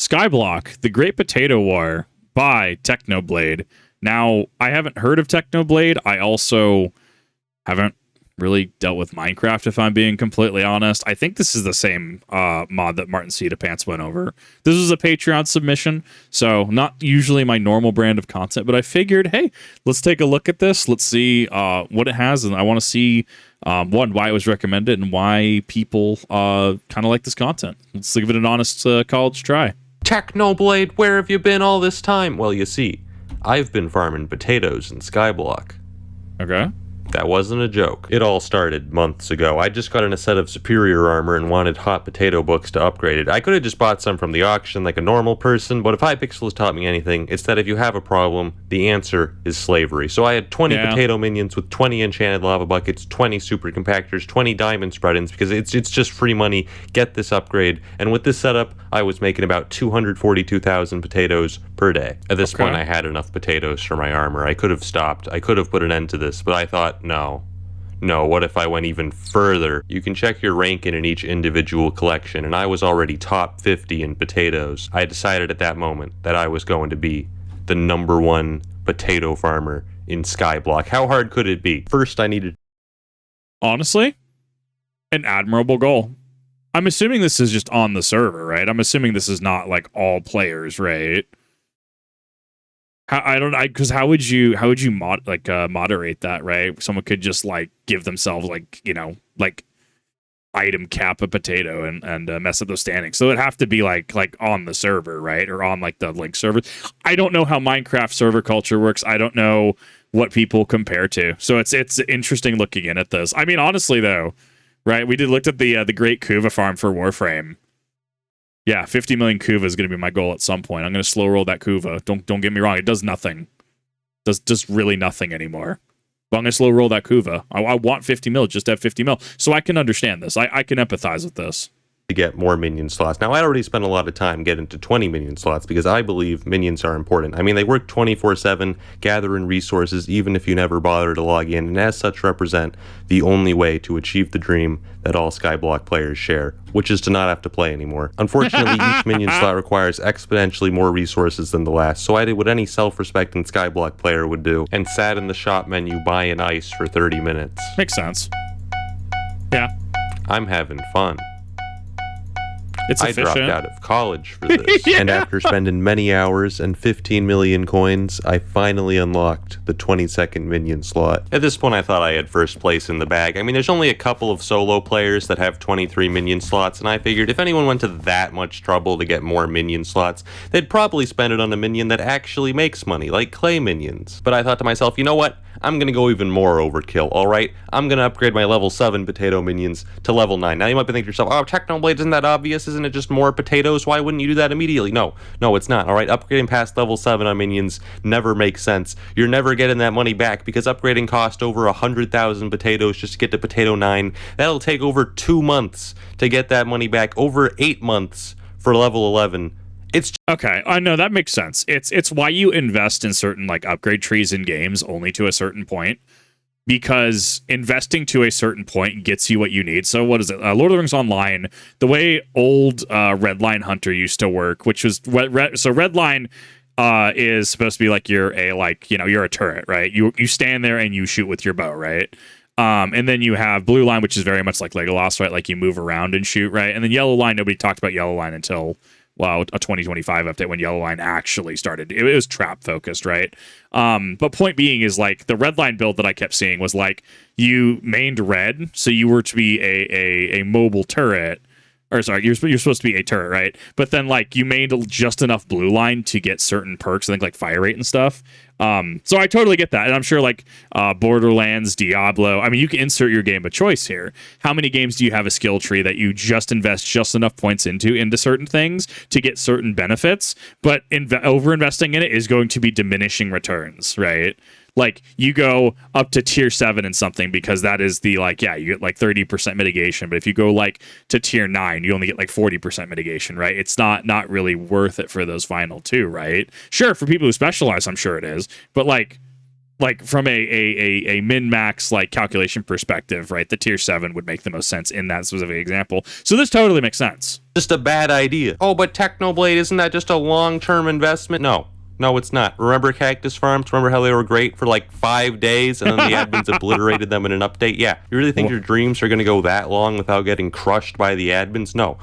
Skyblock, The Great Potato War by Technoblade. Now, I haven't heard of Technoblade. I also haven't really dealt with Minecraft, if I'm being completely honest. I think this is the same mod that Martin Cedar Pants went over. This was a Patreon submission, so not usually my normal brand of content, but I figured, hey, let's take a look at this. Let's see what it has, and I want to see, one, why it was recommended, and why people kind of like this content. Let's give it an honest college try. Technoblade, where have you been all this time? Well, you see, I've been farming potatoes in Skyblock. Okay. That wasn't a joke. It all started months ago. I just got in a set of superior armor and wanted hot potato books to upgrade it. I could have just bought some from the auction like a normal person, but if Hypixel has taught me anything, it's that if you have a problem, the answer is slavery. So I had 20 potato minions with 20 enchanted lava buckets, 20 super compactors, 20 diamond spread-ins, because it's just free money. Get this upgrade. And with this setup, I was making about 242,000 potatoes per day. At this point, I had enough potatoes for my armor. I could have stopped. I could have put an end to this, but I thought, no, what if I went even further? You can check your ranking in each individual collection, and I was already top 50 in potatoes. I decided at that moment that I was going to be the #1 potato farmer in Skyblock. How hard could it be? First, I needed... Honestly, an admirable goal. I'm assuming this is just on the server, right? I'm assuming this is not like all players, right? Because how would you moderate that, right? Someone could just like give themselves like item cap a potato and mess up those standings. So it'd have to be like on the server, right? Or on like the link server. I don't know how Minecraft server culture works. I don't know what people compare to. So it's interesting looking in at this. I mean, honestly though, right? We looked at the Great Kuva farm for Warframe. Yeah, 50 million Kuva is going to be my goal at some point. I'm going to slow roll that Kuva. Don't get me wrong. It does nothing. Does just really nothing anymore. But I'm going to slow roll that Kuva. I want 50 mil, just have 50 mil. So I can understand this. I can empathize with this. To get more minion slots. Now, I already spent a lot of time getting to 20 minion slots because I believe minions are important. I mean, they work 24/7, gathering resources even if you never bother to log in, and as such represent the only way to achieve the dream that all Skyblock players share, which is to not have to play anymore. Unfortunately, each minion slot requires exponentially more resources than the last, so I did what any self-respecting Skyblock player would do and sat in the shop menu buying ice for 30 minutes. Makes sense. Yeah. I'm having fun. It's efficient. I dropped out of college for this. And after spending many hours and 15 million coins, I finally unlocked the 20-second minion slot. At this point, I thought I had first place in the bag. I mean, there's only a couple of solo players that have 23 minion slots, and I figured if anyone went to that much trouble to get more minion slots, they'd probably spend it on a minion that actually makes money, like clay minions. But I thought to myself, you know what? I'm going to go even more overkill, alright? I'm going to upgrade my level 7 potato minions to level 9. Now you might be thinking to yourself, oh, Technoblade, isn't that obvious? Isn't it just more potatoes? Why wouldn't you do that immediately? No, it's not, alright? Upgrading past level 7 on minions never makes sense. You're never getting that money back because upgrading cost over 100,000 potatoes just to get to potato 9. That'll take over 2 months to get that money back, over 8 months for level 11. Okay, I know that makes sense. It's why you invest in certain like upgrade trees in games only to a certain point, because investing to a certain point gets you what you need. So what is it? Lord of the Rings Online, the way old Redline Hunter used to work, which was so Redline is supposed to be like you're a turret, right? You stand there and you shoot with your bow, right? And then you have Blue Line, which is very much like Legolas, right? Like you move around and shoot, right? And then Yellow Line, nobody talked about Yellow Line until a 2025 update when Yellow Line actually started. It was trap focused, right? But point being is like the red line build that I kept seeing was like you mained red, so you were to be a mobile turret. Or sorry, you're supposed to be a turret, right? But then like you made just enough blue line to get certain perks, I think like fire rate and stuff. So I totally get that. And I'm sure like Borderlands, Diablo, I mean, you can insert your game of choice here. How many games do you have a skill tree that you just invest just enough points into certain things to get certain benefits, but over investing in it is going to be diminishing returns, right? Like you go up to tier 7 and something because that is the like, yeah, you get like 30% mitigation. But if you go like to tier 9, you only get like 40% mitigation, right? It's not really worth it for those final two, right? Sure, for people who specialize, I'm sure it is. But like like from a min-max like calculation perspective, right? The tier 7 would make the most sense in that specific example. So this totally makes sense. Just a bad idea. Oh, but Technoblade, isn't that just a long-term investment? No, it's not. Remember Cactus Farms? Remember how they were great for like 5 days and then the admins obliterated them in an update? Yeah. You really think your dreams are going to go that long without getting crushed by the admins? No.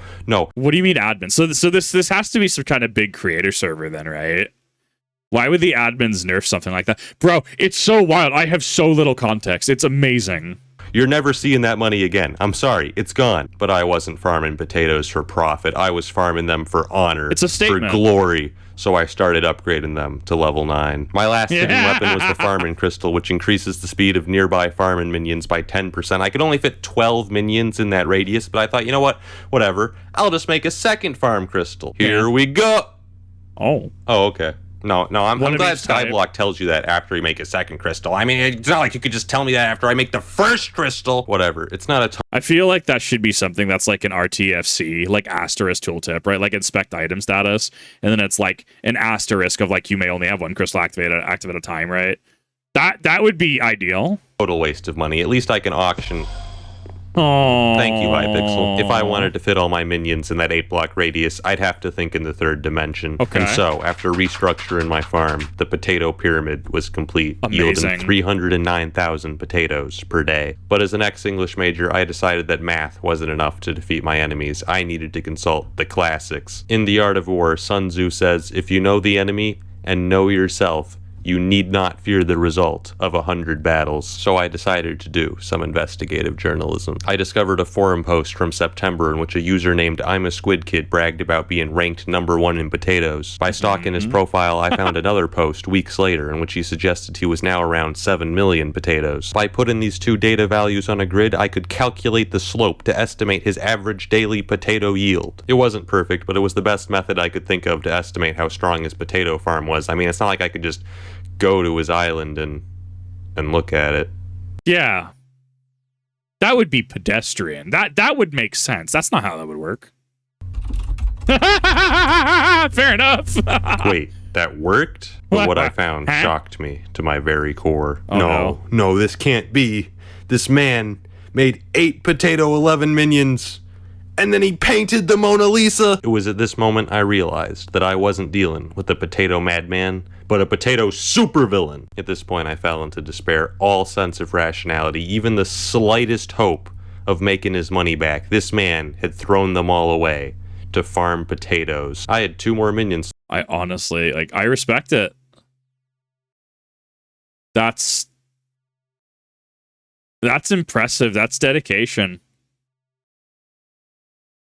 What do you mean admins? So this has to be some kind of big creator server then, right? Why would the admins nerf something like that? Bro, it's so wild. I have so little context. It's amazing. You're never seeing that money again. I'm sorry, it's gone. But I wasn't farming potatoes for profit. I was farming them for honor. It's a statement. For glory. So I started upgrading them to level 9. My last hidden weapon was the farming crystal, which increases the speed of nearby farming minions by 10%. I could only fit 12 minions in that radius, but I thought, you know what? Whatever. I'll just make a second farm crystal. Here we go. Oh, okay. No, I'm glad Skyblock type. tells you that after you make a second crystal. I mean, it's not like you could just tell me that after I make the first crystal. Whatever. It's not a I feel like that should be something that's like an RTFC, like asterisk tooltip, right? Like inspect item status. And then it's like an asterisk of like you may only have one crystal active at a time, right? That would be ideal. total waste of money. At least I can auction. Oh. Thank you, Hypixel. If I wanted to fit all my minions in that 8-block radius, I'd have to think in the 3rd dimension. Okay. And so, after restructuring my farm, the potato pyramid was complete, yielding 309,000 potatoes per day. But as an ex-English major, I decided that math wasn't enough to defeat my enemies. I needed to consult the classics. In The Art of War, Sun Tzu says, if you know the enemy and know yourself, you need not fear the result of 100 battles. So I decided to do some investigative journalism. I discovered a forum post from September in which a user named I'm a Squid Kid bragged about being ranked #1 in potatoes. By stalking his profile, I found another post weeks later in which he suggested he was now around 7 million potatoes. By putting these two data values on a grid, I could calculate the slope to estimate his average daily potato yield. It wasn't perfect, but it was the best method I could think of to estimate how strong his potato farm was. I mean, it's not like I could just go to his island and look at it. Yeah. That would be pedestrian. That would make sense. That's not how that would work. Fair enough. Wait, that worked? But what I found shocked me to my very core. Oh, no, this can't be. This man made 8 potato 11 minions, and then he painted the Mona Lisa. It was at this moment I realized that I wasn't dealing with a potato madman, but a potato supervillain. At this point, I fell into despair. All sense of rationality, even the slightest hope of making his money back. This man had thrown them all away to farm potatoes. I had 2 more minions. I honestly, I respect it. That's impressive. That's dedication.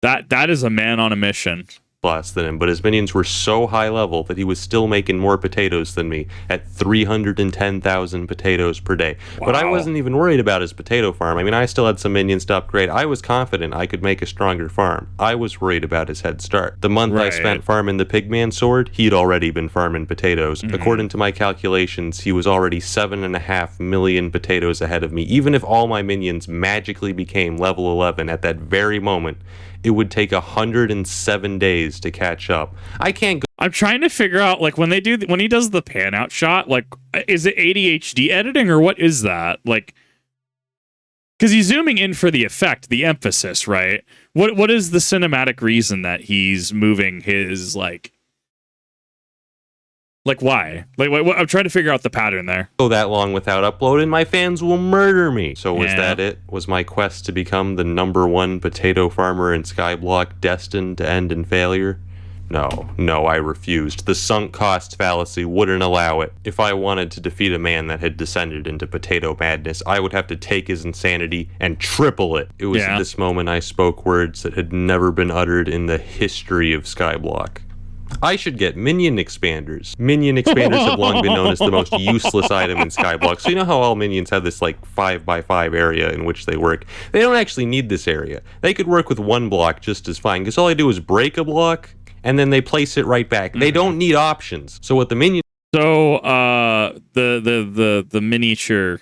That is a man on a mission. Less than him, but his minions were so high level that he was still making more potatoes than me at 310,000 potatoes per day. Wow. But I wasn't even worried about his potato farm. I mean, I still had some minions to upgrade. I was confident I could make a stronger farm. I was worried about his head start. The month I spent farming the Pigman sword, he'd already been farming potatoes. According to my calculations, he was already 7.5 million potatoes ahead of me. Even if all my minions magically became level 11 at that very moment, it would take 107 days to catch up. I can't go. I'm trying to figure out, when he does the pan out shot, is it ADHD editing or what is that? Because he's zooming in for the effect, the emphasis, right? What is the cinematic reason that he's moving his, why? I'm trying to figure out the pattern there. Go that long without uploading, my fans will murder me. So was that it? Was my quest to become the #1 potato farmer in Skyblock destined to end in failure? No, I refused. The sunk cost fallacy wouldn't allow it. If I wanted to defeat a man that had descended into potato madness, I would have to take his insanity and triple it. It was at this moment I spoke words that had never been uttered in the history of Skyblock. I should get minion expanders. Minion expanders have long been known as the most useless item in Skyblock. So you know how all minions have this 5x5 area in which they work? They don't actually need this area. They could work with 1 block just as fine, because all I do is break a block and then they place it right back. They don't need options. So what the minion... So the miniature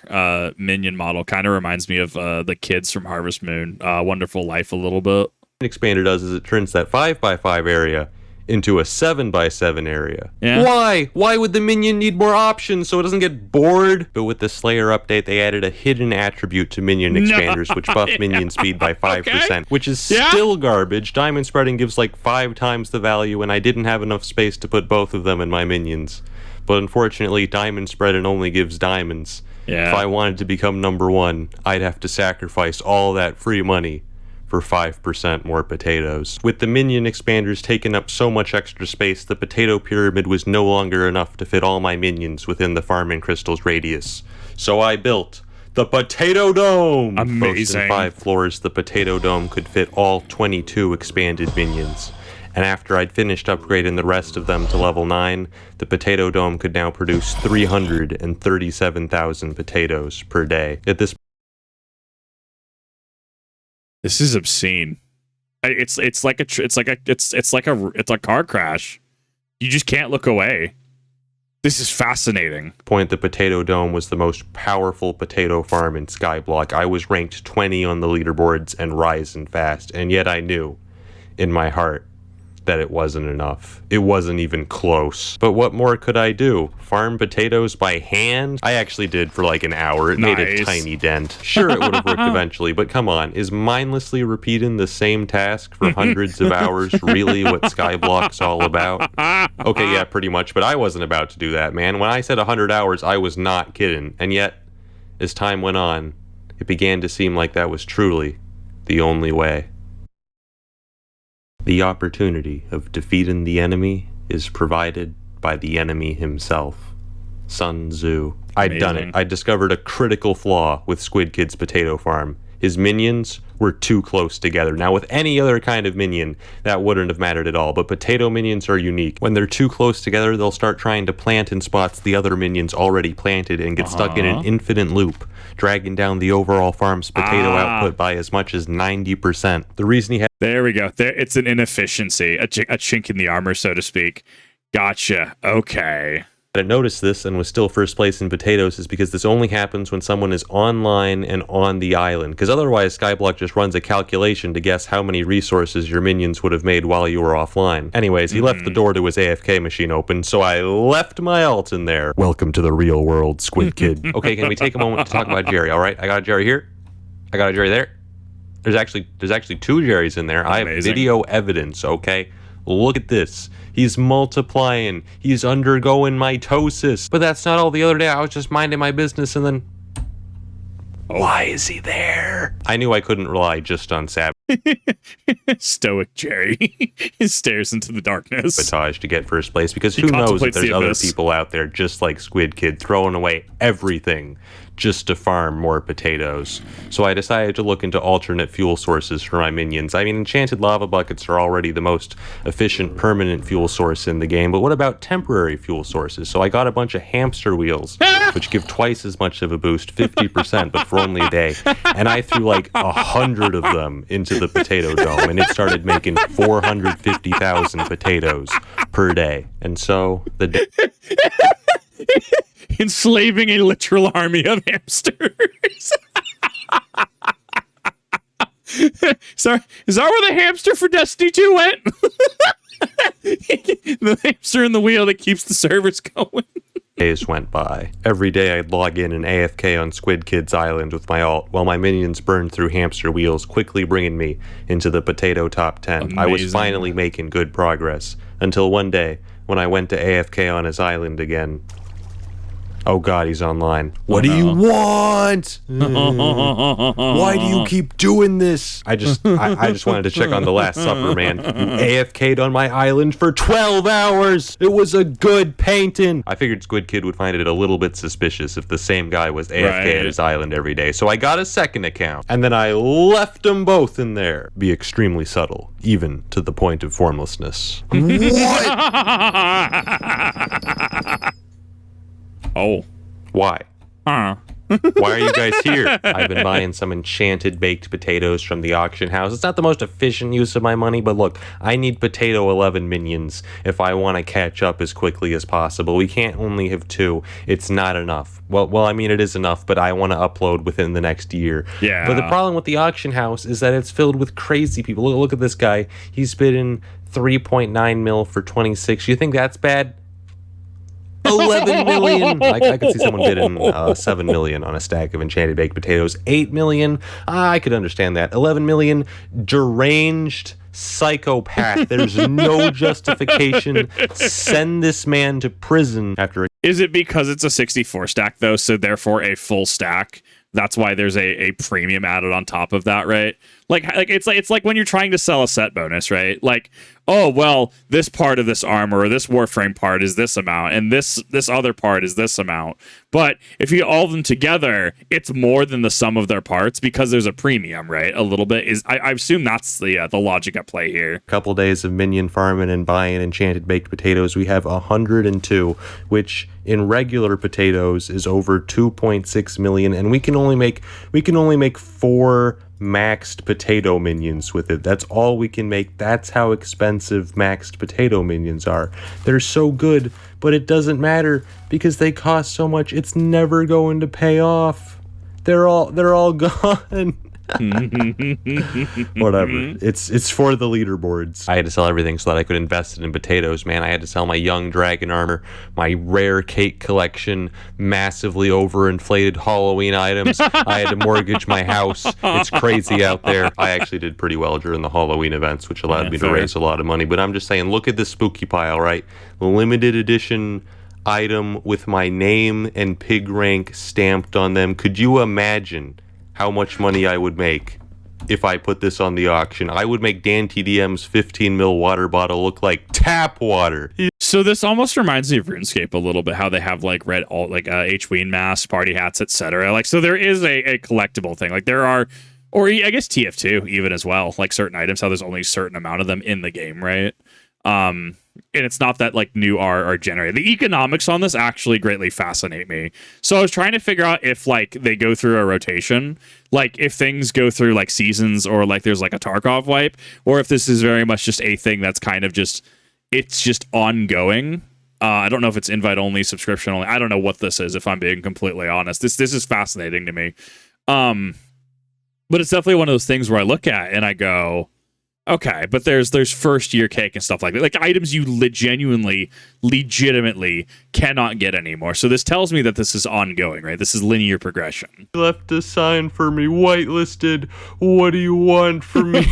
minion model kind of reminds me of the kids from Harvest Moon, Wonderful Life a little bit. Expander does is it turns that 5x5 area into a 7x7 area. Yeah. Why? Why would the minion need more options so it doesn't get bored? But with the Slayer update, they added a hidden attribute to minion expanders, which buff minion speed by 5%, which is still garbage. Diamond spreading gives like 5 times the value, and I didn't have enough space to put both of them in my minions. But unfortunately, diamond spreading only gives diamonds. Yeah. If I wanted to become number 1, I'd have to sacrifice all that free money for 5% more potatoes. With the minion expanders taking up so much extra space, the potato pyramid was no longer enough to fit all my minions within the farming crystals radius. So I built the Potato Dome! Amazing. Boasting 5 floors, the Potato Dome could fit all 22 expanded minions. And after I'd finished upgrading the rest of them to level 9, the Potato Dome could now produce 337,000 potatoes per day. At this This is obscene. It's like a car crash. You just can't look away. This is fascinating. point, the Potato Dome was the most powerful potato farm in Skyblock. I was ranked 20 on the leaderboards and rising fast, and yet I knew in my heart that it wasn't enough. It wasn't even close. But what more could I do? Farm potatoes by hand? I actually did for like an hour. It made a tiny dent. Sure, it would have worked eventually, but come on. Is mindlessly repeating the same task for hundreds of hours really what Skyblock's all about? Okay, yeah, pretty much, but I wasn't about to do that, man. When I said 100 hours, I was not kidding. And yet, as time went on, it began to seem like that was truly the only way. The opportunity of defeating the enemy is provided by the enemy himself. Sun Tzu. I'd done it. I discovered a critical flaw with Squid Kid's potato farm. His minions were too close together. Now, with any other kind of minion, that wouldn't have mattered at all, but potato minions are unique. When they're too close together, they'll start trying to plant in spots the other minions already planted and get stuck in an infinite loop, dragging down the overall farm's potato output by as much as 90%. The reason he had... There we go. There, it's an inefficiency, a chink in the armor, so to speak. Gotcha. Okay. I noticed this and was still first place in potatoes is because this only happens when someone is online and on the island, because otherwise Skyblock just runs a calculation to guess how many resources your minions would have made while you were offline. Anyways, he left the door to his AFK machine open, so I left my ult in there. Welcome to the real world, Squid Kid. Okay, can we take a moment to talk about Jerry? All right, I got a Jerry here. I got a Jerry there. There's actually 2 Jerrys in there. Amazing. I have video evidence, okay? Look at this. He's multiplying. He's undergoing mitosis. But that's not all. The other day, I was just minding my business, and then... Why is he there? I knew I couldn't rely just on Stoic Jerry stares into the darkness. sabotage to get first place, because who knows if there's other people out there just like Squid Kid throwing away everything just to farm more potatoes. So I decided to look into alternate fuel sources for my minions. I mean, enchanted lava buckets are already the most efficient permanent fuel source in the game, but what about temporary fuel sources? So I got a bunch of hamster wheels, which give twice as much of a boost, 50%, but for only a day. And I threw like 100 of them into the potato dome, and it started making 450,000 potatoes per day. And so the enslaving a literal army of hamsters. Sorry, is that where the hamster for Destiny 2 went? The hamster in the wheel that keeps the servers going. Days went by. Every day I'd log in and AFK on Squid Kid's island with my ult, while my minions burned through hamster wheels, quickly bringing me into the potato top 10. Amazing. I was finally making good progress, until one day, when I went to AFK on his island again. Oh god, he's online. What do you want? Why do you keep doing this? I just wanted to check on the Last Supper, man. You AFK'd on my island for 12 hours. It was a good painting. I figured Squid Kid would find it a little bit suspicious if the same guy was AFK at his island every day. So I got a second account, and then I left them both in there. Be extremely subtle, even to the point of formlessness. What? Oh. Why? Why are you guys here? I've been buying some enchanted baked potatoes from the auction house. It's not the most efficient use of my money, but look, I need potato 11 minions if I want to catch up as quickly as possible. We can't only have 2. It's not enough. Well, I mean, it is enough, but I want to upload within the next year. Yeah. But the problem with the auction house is that it's filled with crazy people. Look at this guy. He's bidding 3.9 mil for 26. You think that's bad? 11 million. I could see someone bidding 7 million on a stack of enchanted baked potatoes. 8 million. I could understand that. 11 million. Deranged psychopath. There's no justification. Send this man to prison after. Is it because it's a 64 stack though, so therefore a full stack? That's why there's a premium added on top of that, right? Like it's like when you're trying to sell a set bonus, right? Like, oh well, this part of this armor or this warframe part is this amount, and this other part is this amount. But if you get all of them together, it's more than the sum of their parts because there's a premium, right? A little bit is. I assume that's the logic at play here. Couple days of minion farming and buying enchanted baked potatoes. We have 102, which in regular potatoes is over 2.6 million, and we can only make 4 maxed potato minions with it. That's all we can make. That's how expensive maxed potato minions are. They're so good, but it doesn't matter because they cost so much. It's never going to pay off. They're all gone. Whatever. It's for the leaderboards. I had to sell everything so that I could invest it in potatoes, man. I had to sell my young dragon armor, my rare cake collection, massively overinflated Halloween items. I had to mortgage my house. It's crazy out there. I actually did pretty well during the Halloween events, which allowed me to raise a lot of money. But I'm just saying, look at this spooky pile, right? Limited edition item with my name and pig rank stamped on them. Could you imagine how much money I would make if I put this on the auction? I would make Dan TDM's 15 mil water bottle look like tap water. So this almost reminds me of RuneScape a little bit, how they have like red alt, like Hween masks, party hats, etc. Like, so there is a collectible thing. Like there are, or I guess TF2 even as well, like certain items, how there's only a certain amount of them in the game, right? And it's not that like new are generated. The economics on this actually greatly fascinate me. So I was trying to figure out if like they go through a rotation, like if things go through like seasons, or like there's like a Tarkov wipe, or if this is very much just a thing that's kind of just, it's just ongoing. I don't know if it's invite only, subscription only. I don't know what this is, if I'm being completely honest. This is fascinating to me. But it's definitely one of those things where I look at and I go, okay, but there's first year cake and stuff like that, like items you legitimately cannot get anymore. So this tells me that this is ongoing, right? This is linear progression. You left a sign for me, whitelisted. What do you want from me?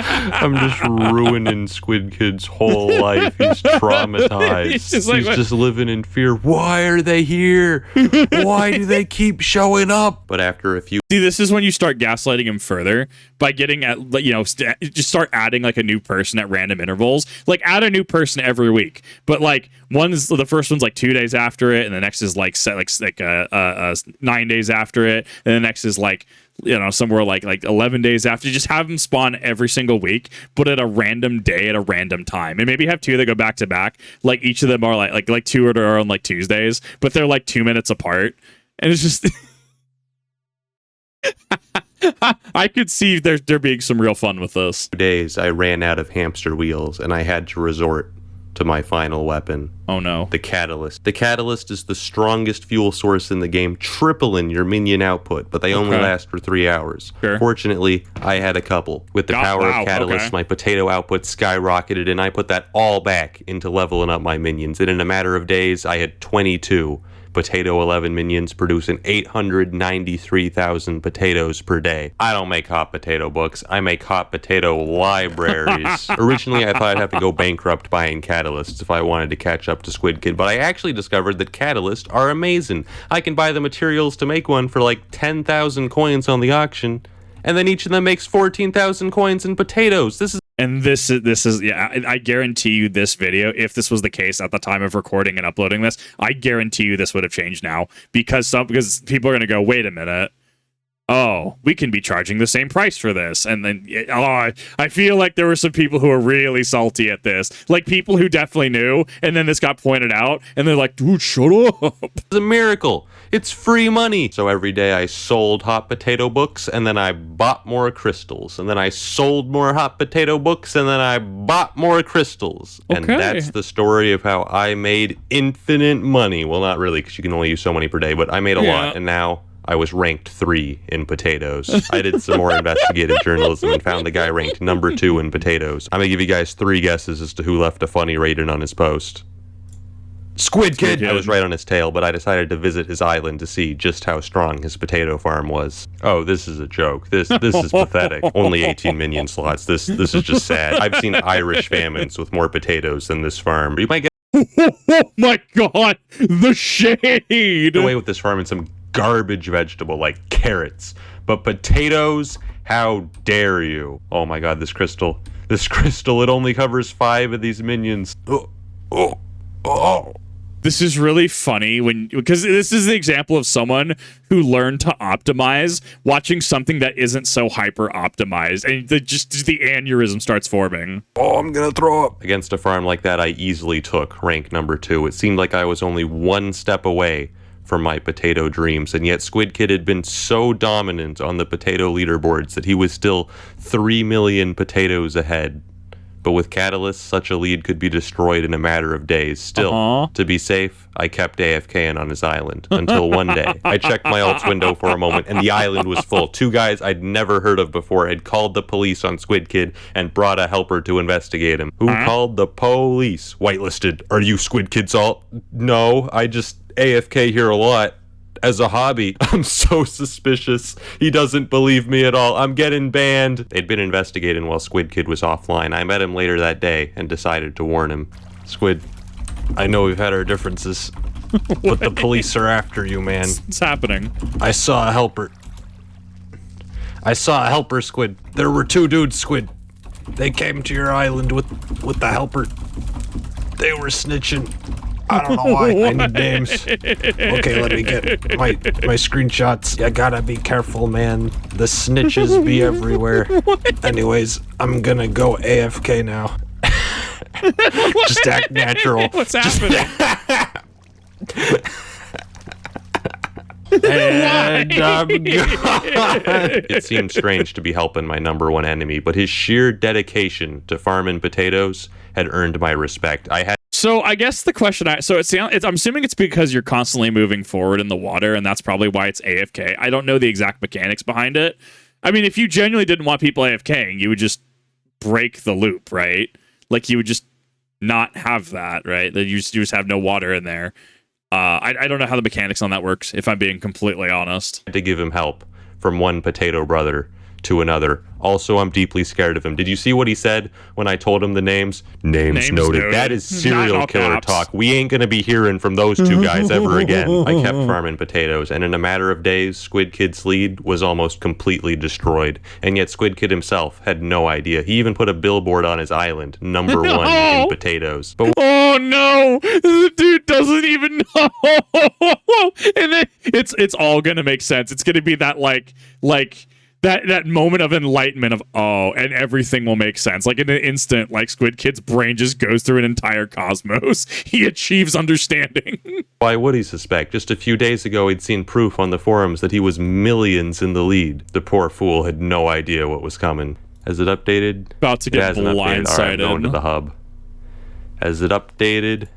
I'm just ruining Squid Kid's whole life. He's traumatized. He's just living in fear. Why are they here? Why do they keep showing up? But after a few... See, this is when you start gaslighting him further by getting at, you know, just start adding like a new person at random intervals. Like add a new person every week, but like the first one's like 2 days after it, and the next is like 9 days after it, and the next is like, you know, somewhere like 11 days after. Just have them spawn every single week, but at a random day at a random time, and maybe have 2 that go back to back. Like each of them are like 2 are on like Tuesdays, but they're like 2 minutes apart, and it's just. I could see there being some real fun with this. Days I ran out of hamster wheels and I had to resort to my final weapon. Oh no. The Catalyst. The Catalyst is the strongest fuel source in the game, tripling your minion output, but they only last for 3 hours. Sure. Fortunately, I had a couple. With the power of Catalyst, my potato output skyrocketed, and I put that all back into leveling up my minions. And in a matter of days, I had 22 potato 11 minions producing 893,000 potatoes per day. I don't make hot potato books. I make hot potato libraries. Originally, I thought I'd have to go bankrupt buying catalysts if I wanted to catch up to Squid Kid, but I actually discovered that catalysts are amazing. I can buy the materials to make one for like 10,000 coins on the auction, and then each of them makes 14,000 coins in potatoes. This is yeah, I guarantee you this video, if this was the case at the time of recording and uploading this, I guarantee you this would have changed now, because people are going to go, wait a minute, oh, we can be charging the same price for this. And then, I feel like there were some people who were really salty at this. Like, people who definitely knew, and then this got pointed out, and they're like, dude, shut up. It's a miracle. It's free money. So every day I sold hot potato books, and then I bought more crystals. And then I sold more hot potato books, and then I bought more crystals. And that's the story of how I made infinite money. Well, not really, because you can only use so many per day, but I made a lot, and now I was ranked 3 in potatoes. I did some more investigative journalism and found the guy ranked number 2 in potatoes. I'm gonna give you guys 3 guesses as to who left a funny rating on his post. Squid Kid! I was right on his tail, but I decided to visit his island to see just how strong his potato farm was. Oh, this is a joke. This is pathetic. Only 18 minion slots. This is just sad. I've seen Irish famines with more potatoes than this farm. You might get oh my god, the shade! away with this farm in some garbage vegetable like carrots, but potatoes, how dare you? Oh my god, this crystal, it only covers 5 of these minions. Oh. This is really funny because this is the example of someone who learned to optimize watching something that isn't so hyper optimized, and just the aneurysm starts forming. Oh, I'm gonna throw up. Against a farm like that, I easily took rank number 2. It seemed like I was only 1 step away from my potato dreams, and yet Squid Kid had been so dominant on the potato leaderboards that he was still 3 million potatoes ahead. But with Catalyst, such a lead could be destroyed in a matter of days. Still, to be safe, I kept AFKing on his island until one day I checked my alt's window for a moment and the island was full. 2 guys I'd never heard of before had called the police on Squid Kid and brought a helper to investigate him. Who called the police? Whitelisted. Are you Squid Kid's alt? No, I just AFK here a lot. As a hobby. I'm so suspicious. He doesn't believe me at all. I'm getting banned. They'd been investigating while Squid Kid was offline. I met him later that day and decided to warn him. Squid, I know we've had our differences, but the police are after you, man. It's happening. I saw a helper. Squid. There were 2 dudes, Squid. They came to your island with the helper. They were snitching. I don't know why. I need names. Okay, let me get my screenshots. You gotta be careful, man. The snitches be everywhere. Anyways, I'm gonna go AFK now. Just act natural. What's happening? And I'm gone. It seemed strange to be helping my number 1 enemy, but his sheer dedication to farming potatoes had earned my respect. So I guess the question, I'm assuming it's because you're constantly moving forward in the water, and that's probably why it's AFK. I don't know the exact mechanics behind it. I mean, if you genuinely didn't want people AFKing, you would just break the loop, right? Like, you would just not have that, right? That you just have no water in there. I don't know how the mechanics on that works, if I'm being completely honest. To give him help from one potato brother to another. Also, I'm deeply scared of him. Did you see what he said when I told him the names? Names noted. That is serial killer talk. We ain't gonna be hearing from those 2 guys ever again. I kept farming potatoes, and in a matter of days, Squid Kid's lead was almost completely destroyed. And yet Squid Kid himself had no idea. He even put a billboard on his island, number 1 in potatoes. But oh no! The dude doesn't even know. And then it's all gonna make sense. It's gonna be that like that moment of enlightenment of, oh, and everything will make sense. Like, in an instant, like, Squid Kid's brain just goes through an entire cosmos. He achieves understanding. Why would he suspect? Just a few days ago, he'd seen proof on the forums that he was millions in the lead. The poor fool had no idea what was coming. Has it updated? About to get blindsided. All right, I'm going to the hub. Has it updated?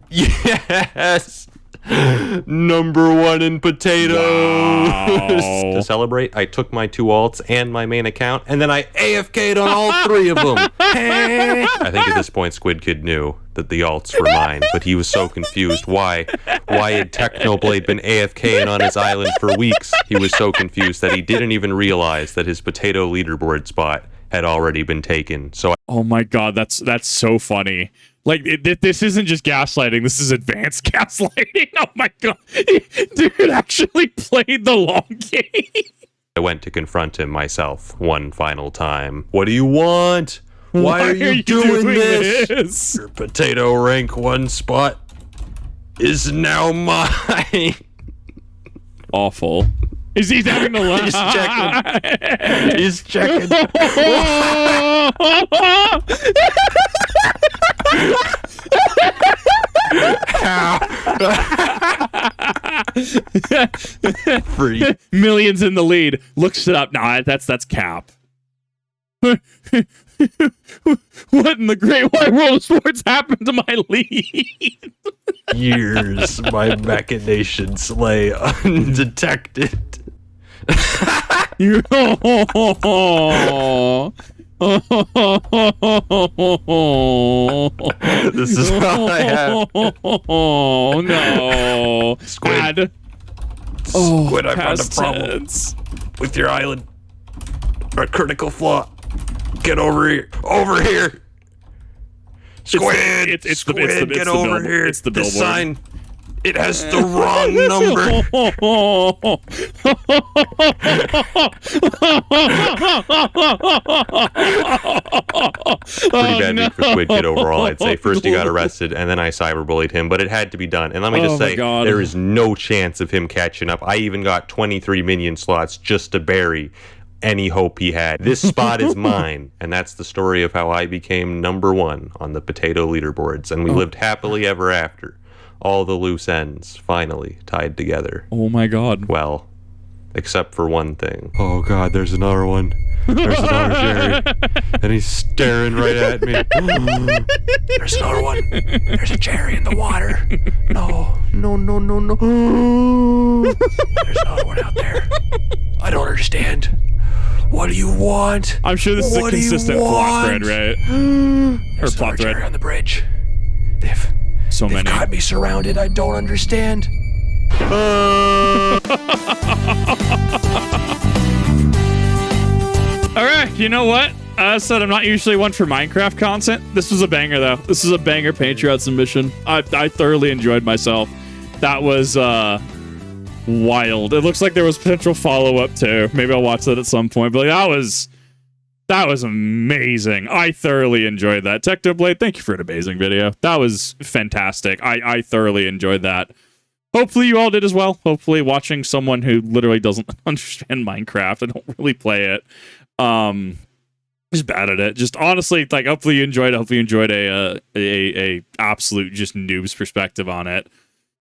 Yes! Number 1 in potatoes. Wow. To celebrate, I took my 2 alts and my main account, and then I AFK'd on all 3 of them. I think at this point Squid Kid knew that the alts were mine, but he was so confused. Why had Technoblade been AFKing on his island for weeks? He was so confused that he didn't even realize that his potato leaderboard spot had already been taken. Oh my god, that's so funny. Like, this isn't just gaslighting, this is advanced gaslighting. Oh my god. Dude actually played the long game. I went to confront him myself one final time. What do you want? Why are you doing this? Your potato rank 1 spot is now mine. awful. Is he having the laugh? He's checking. He's checking. Free. Millions in the lead. Looks it up. Nah, that's cap. What in the great wide world of sports happened to my lead? Years my machinations lay undetected. This is all I have. Oh no. Squid. Squid, I found a problem with your island. A critical flaw. Get over here. Over here. Squid. Squid, get over here. It's the billboard. This sign. It has the wrong number. Pretty bad week for Squid Kid overall, I'd say. First he got arrested, and then I cyberbullied him, but it had to be done. And let me just say, there is no chance of him catching up. I even got 23 minion slots just to bury any hope he had. This spot is mine, and that's the story of how I became #1 on the potato leaderboards, and we lived happily ever after. All the loose ends finally tied together. Oh my god. Well, except for one thing. Oh god, there's another one. There's another Jerry. And he's staring right at me. There's another one. There's a Jerry in the water. No. There's another one out there. I don't understand. What do you want? I'm sure this is a consistent plot thread, right? Or plot thread. Jerry on the bridge. They've got me surrounded. I don't understand. All right, you know what? I said I'm not usually one for Minecraft content. This was a banger, though. This is a banger Patreon submission. I thoroughly enjoyed myself. That was wild. It looks like there was potential follow-up, too. Maybe I'll watch that at some point. But that was amazing. I thoroughly enjoyed that. Technoblade, thank you for an amazing video. That was fantastic. I thoroughly enjoyed that. Hopefully you all did as well. Hopefully watching someone who literally doesn't understand Minecraft and don't really play it. Just bad at it. Just honestly, like, hopefully you enjoyed it. Hopefully you enjoyed a absolute just noob's perspective on it.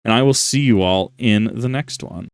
And I will see you all in the next one.